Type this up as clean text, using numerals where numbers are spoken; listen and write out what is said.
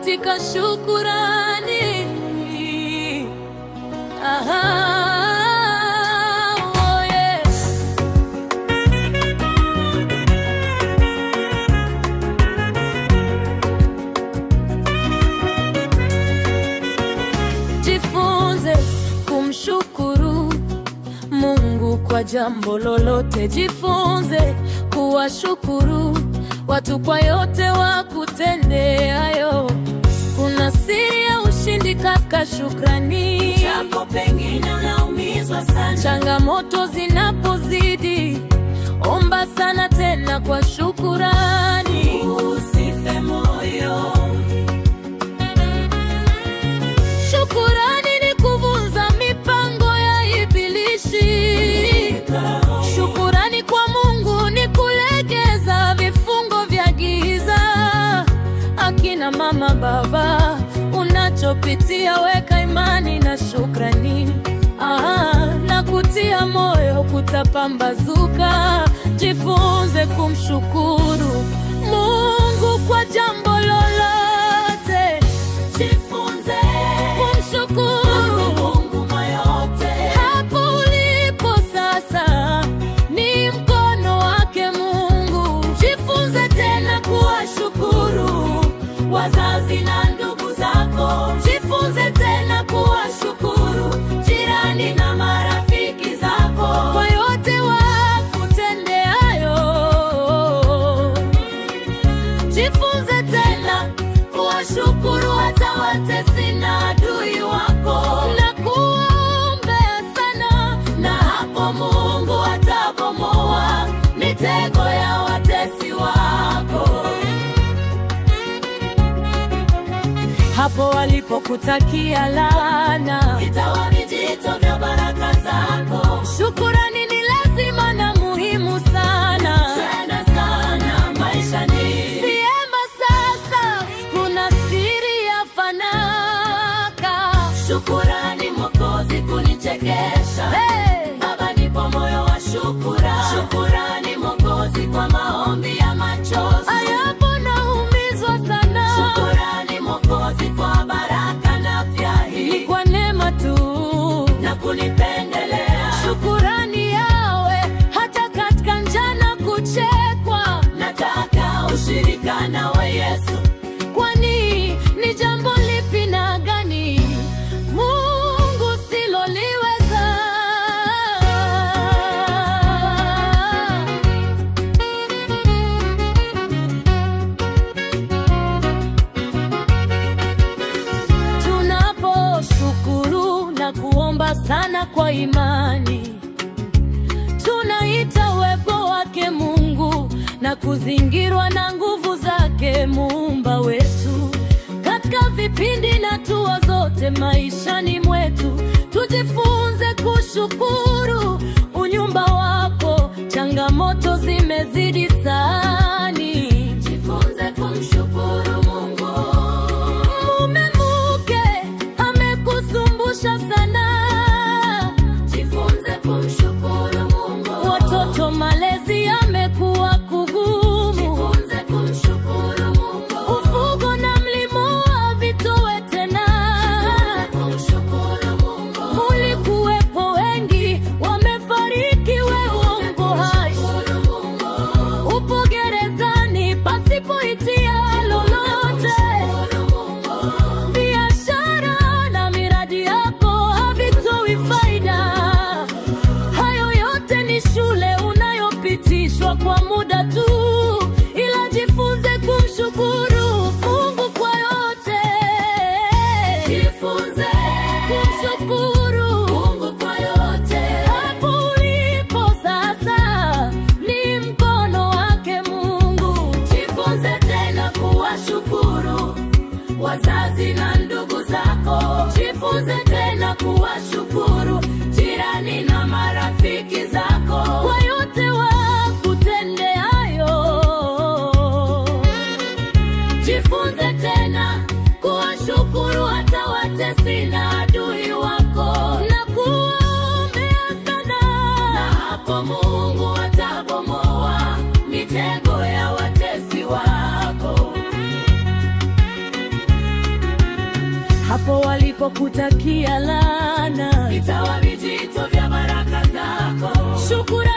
katika shukurani. Oh yes. Jifunze kumshukuru Mungu kwa jambo lolote. Jifunze kuwashukuru watu kwa yote wakutendeayo. Kuna siri ya ushindi katika shukrani. Japo pengine unaumizwa sana, changamoto zinapozidi, omba sana tena kwa shukurani. usife moyo. Shukurani ni kuvunja mipango ya ibilisi. Shukurani kwa Mungu ni kulegeza vifungo vya giza. Akina mama, baba, unachopitia weka imani na shukrani. Na kutia moyo kutapambazuka. Jifunze kumshukuru Mungu kwa jambo lolote. Jifunze kumshukuru Mungu kwa yote. Hapo ulipo sasa ni mkono wake Mungu. Jifunze tena kuwashukuru wazazi na ndugu zako. Jifunze tena kuwashukuru jirani na marafiki zako kwa yote wakutendeayo. Jifunze tena kuwashukuru hata watesi na adui wako. Na kuombea sana, na hapo Mungu atabomoa mitego ya watesi wako. hapo walipokutakia laana, itawa vijito vya baraka zako. shukurani ni lazima na muhimu sana. Tena sana maishani. Vyema sasa kuna siri ya fanaka. Shukurani Mwokozi kunichekesha. Baba nipo moyo wa shukurani. Shukurani Mwokozi kwa maombi ya machozi. Ayapo naumizwa sana. Shukurani Mwokozi kwa baraka na afya hii. Ni kwa neema tu na kunipendelea. Shukurani yawe hata katika njana kuchekwa. Nataka ushirika nawe Yesu. Kwani ni jambo lipi na gani Mungu siloliweza? Tunaposhukuru na kuomba sana kwa imani, tunaita uwepo wake Mungu na kuzingirwa na nguvu zake Muumba wetu. Katika vipindi na hatua zote maishani mwetu, tujifunze kushukuru unyumba wako. Changamoto zimezidi sani. Jifunze kumshukuru Mungu. Mume mke amekusumbusha sana. Jifunze kumshukuru Mungu. Watoto malezi yamekuwa kugumu. Jifunze kumshukuru Mungu. Ufugo na mlimo havitowe tena. Jifunze kumshukuru Mungu. Mulikuwepo wengi wamefariki, wewe uko hai. Upo gerezani pasipoitia lolote. Biashara na miradi yako havitoi faida. Hayo yote ni shule unayopitishwa kwa muda tu. Ila jifunze kumshukuru Mungu kwa yote. Jifunze kumshukuru Mungu kwa yote. hapo ulipo sasa ni mkono wake Mungu. Jifunze tena kuwashukuru wazazi na ndugu zako. Jifunze tena kuwashukuru jirani na marafiki zako kwa yote wakutendeayo. Jifunze tena kuwashukuru hata watesi na adui wako. Na kuombea sana, na hapo Mungu atabomoa mitego ya watesi wako. Hapo walipokutakia laana, itawa vijito vya baraka zako. shukrani